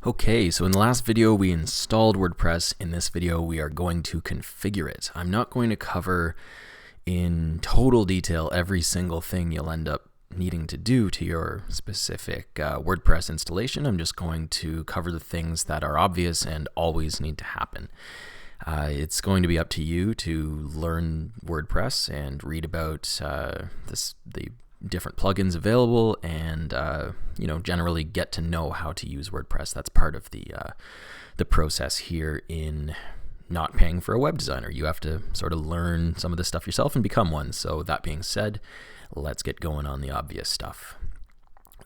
Okay, so in the last video we installed WordPress. In this video we are going to configure it. I'm not going to cover in total detail every single thing you'll end up needing to do to your specific WordPress installation. I'm just going to cover the things that are obvious and always need to happen. It's going to be up to you to learn WordPress and read about the different plugins available, and generally get to know how to use WordPress. That's part of the process here in not paying for a web designer. You have to sort of learn some of this stuff yourself and become one. So that being said, let's get going on the obvious stuff.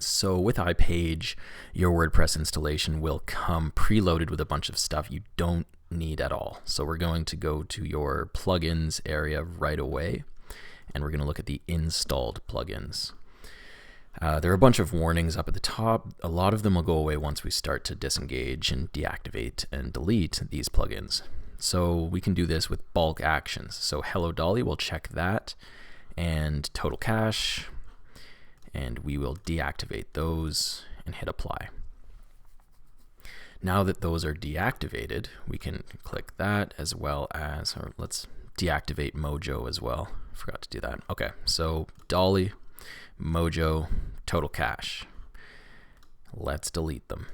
So with iPage, your WordPress installation will come preloaded with a bunch of stuff you don't need at all. So we're going to go to your plugins area right away, and we're going to look at the installed plugins. There are a bunch of warnings up at the top. A lot of them will go away once we start to disengage and deactivate and delete these plugins. So we can do this with bulk actions. So Hello Dolly, we'll check that, and Total Cache, and we will deactivate those and hit apply. Now that those are deactivated, we can click that, as well as, or let's deactivate Mojo as well. Forgot to do that. Okay, so Dolly, Mojo, Total Cache. Let's delete them.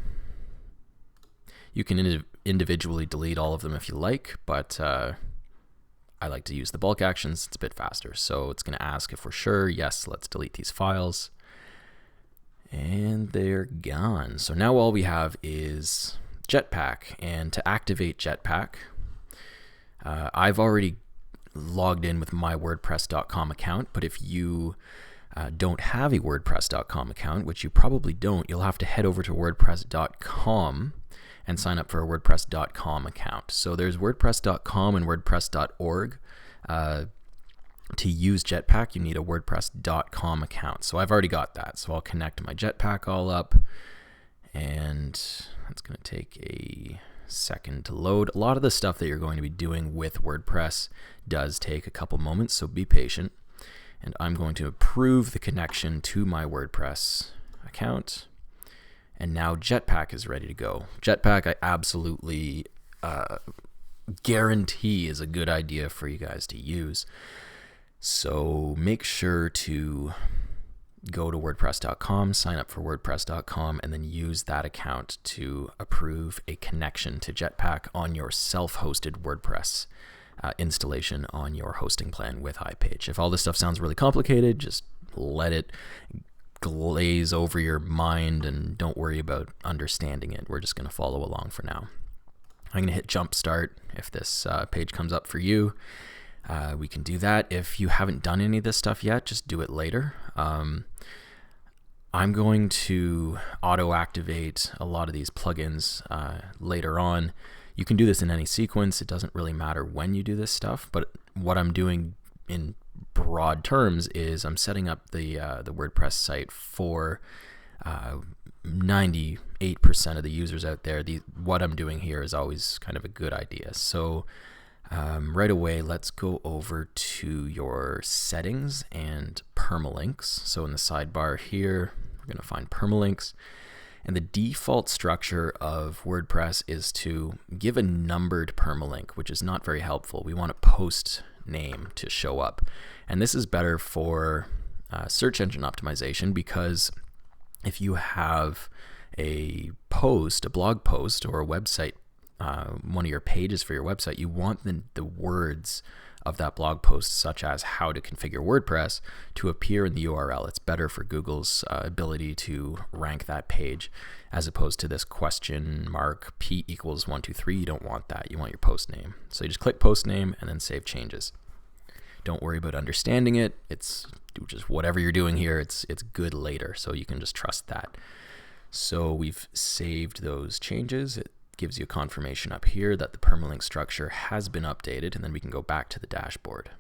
You can individually delete all of them if you like, but I like to use the bulk actions. It's a bit faster. So it's going to ask if we're sure. Yes, let's delete these files. And they're gone. So now all we have is Jetpack. And to activate Jetpack, I've already logged in with my WordPress.com account, but if you don't have a WordPress.com account, which you probably don't, you'll have to head over to WordPress.com and sign up for a WordPress.com account. So there's WordPress.com and WordPress.org. To use Jetpack, you need a WordPress.com account. So I've already got that. So I'll connect my Jetpack all up, and that's going to take a second to load. A lot of the stuff that you're going to be doing with WordPress does take a couple moments, so be patient. And I'm going to approve the connection to my WordPress account. And now Jetpack is ready to go. Jetpack, I absolutely guarantee is a good idea for you guys to use. So make sure to go to WordPress.com, sign up for WordPress.com, and then use that account to approve a connection to Jetpack on your self-hosted WordPress installation on your hosting plan with iPage. If all this stuff sounds really complicated, just let it glaze over your mind and don't worry about understanding it. We're just going to follow along for now. I'm going to hit jump start if this page comes up for you. We can do that. If you haven't done any of this stuff yet, just do it later. I'm going to auto-activate a lot of these plugins later on. You can do this in any sequence. It doesn't really matter when you do this stuff, but what I'm doing in broad terms is I'm setting up the WordPress site for 98% of the users out there. What I'm doing here is always kind of a good idea. So right away, let's go over to your settings and permalinks. So in the sidebar here, we're going to find permalinks. And the default structure of WordPress is to give a numbered permalink, which is not very helpful. We want a post name to show up. And this is better for search engine optimization, because if you have a post, a blog post, or a website, one of your pages for your website, you want the words of that blog post, such as how to configure WordPress, to appear in the URL. It's better for Google's ability to rank that page, as opposed to this question mark P equals 123. You don't want that. You want your post name. So you just click post name and then save changes. Don't worry about understanding it. It's just whatever you're doing here. It's good later, so you can just trust that. So we've saved those changes. It gives you a confirmation up here that the permalink structure has been updated, and then we can go back to the dashboard.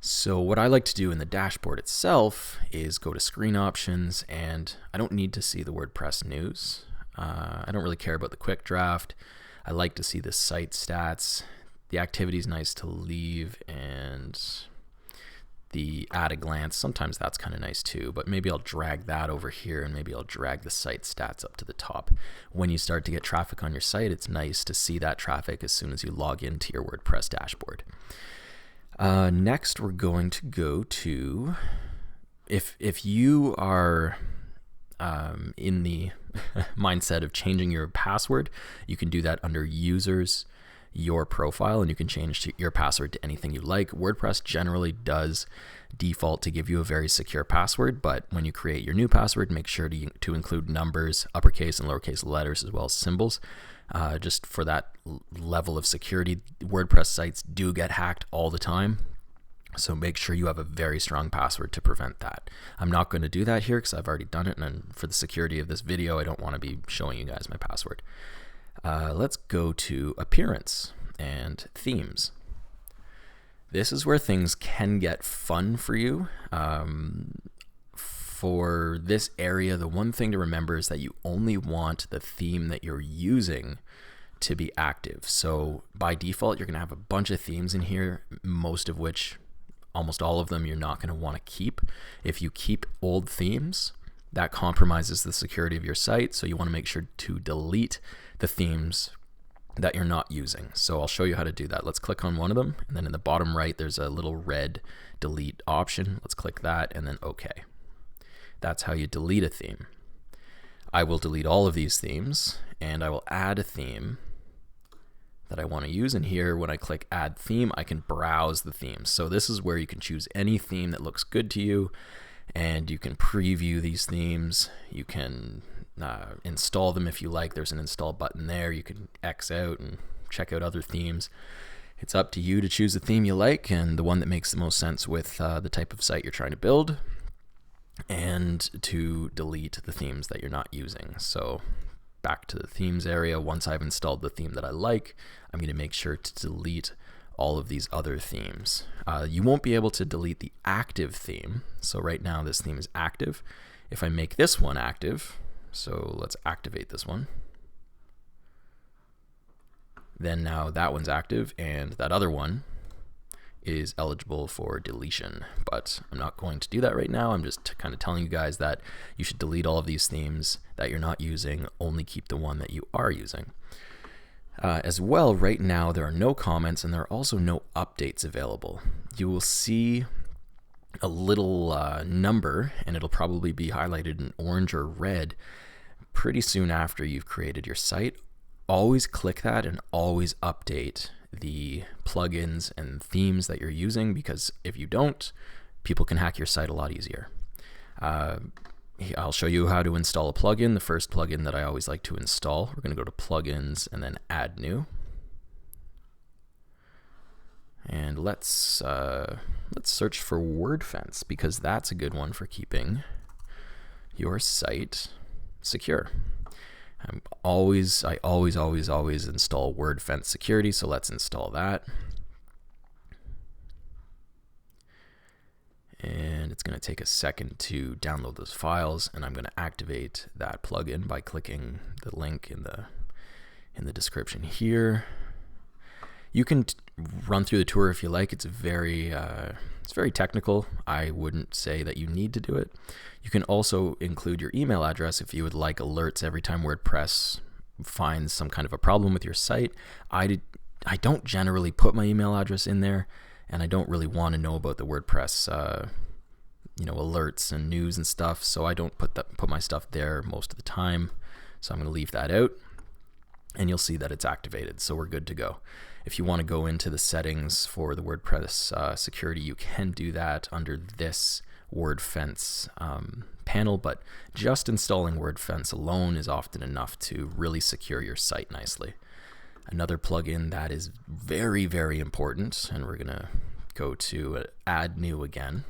So what I like to do in the dashboard itself is go to screen options, and I don't need to see the WordPress news. I don't really care about the quick draft. I like to see the site stats. The activity is nice to leave, and the at a glance. Sometimes that's kind of nice too, but maybe I'll drag that over here and maybe I'll drag the site stats up to the top. When you start to get traffic on your site, it's nice to see that traffic as soon as you log into your WordPress dashboard. Next, we're going to go to, if you are in the mindset of changing your password, you can do that under users, your profile, and you can change your password to anything you like. WordPress generally does default to give you a very secure password, but when you create your new password, make sure to include numbers, uppercase and lowercase letters, as well as symbols, just for that level of security. WordPress sites do get hacked all the time, so make sure you have a very strong password to prevent that. I'm not going to do that here because I've already done it, and for the security of this video, I don't want to be showing you guys my password. Let's go to appearance and themes. This is where things can get fun for you. For this area, the one thing to remember is that you only want the theme that you're using to be active. So by default, you're going to have a bunch of themes in here, most of which, almost all of them, you're not going to want to keep. If you keep old themes, that compromises the security of your site. So you want to make sure to delete the themes that you're not using. So I'll show you how to do that. Let's click on one of them, and then in the bottom right there's a little red delete option. Let's click that and then OK. That's how you delete a theme. I will delete all of these themes, and I will add a theme that I want to use. And here, when I click add theme, I can browse the themes. So this is where you can choose any theme that looks good to you, and you can preview these themes. You can install them if you like. There's an install button there. You can X out and check out other themes. It's up to you to choose the theme you like and the one that makes the most sense with the type of site you're trying to build, and to delete the themes that you're not using. So back to the themes area. Once I've installed the theme that I like, I'm going to make sure to delete all of these other themes. You won't be able to delete the active theme. So right now this theme is active. If I make this one active, so let's activate this one, then now that one's active and that other one is eligible for deletion. But I'm not going to do that right now. I'm just kind of telling you guys that you should delete all of these themes that you're not using, only keep the one that you are using. As well, right now there are no comments and there are also no updates available. You will see a little number, and it'll probably be highlighted in orange or red pretty soon after you've created your site. Always click that and always update the plugins and themes that you're using, because if you don't, people can hack your site a lot easier. I'll show you how to install a plugin. The first plugin that I always like to install, we're going to go to plugins and then add new. And let's search for WordFence, because that's a good one for keeping your site secure. I always install WordFence security, so let's install that. And it's going to take a second to download those files, and I'm going to activate that plugin by clicking the link in the description here. You can run through the tour if you like. It's very technical. I wouldn't say that you need to do it. You can also include your email address if you would like alerts every time WordPress finds some kind of a problem with your site. I don't generally put my email address in there, and I don't really want to know about the WordPress alerts and news and stuff, so I don't put my stuff there most of the time. So I'm going to leave that out, and you'll see that it's activated, so we're good to go. If you want to go into the settings for the WordPress security, you can do that under this WordFence panel, but just installing WordFence alone is often enough to really secure your site nicely. Another plugin that is very, very important, and we're going to go to add new again.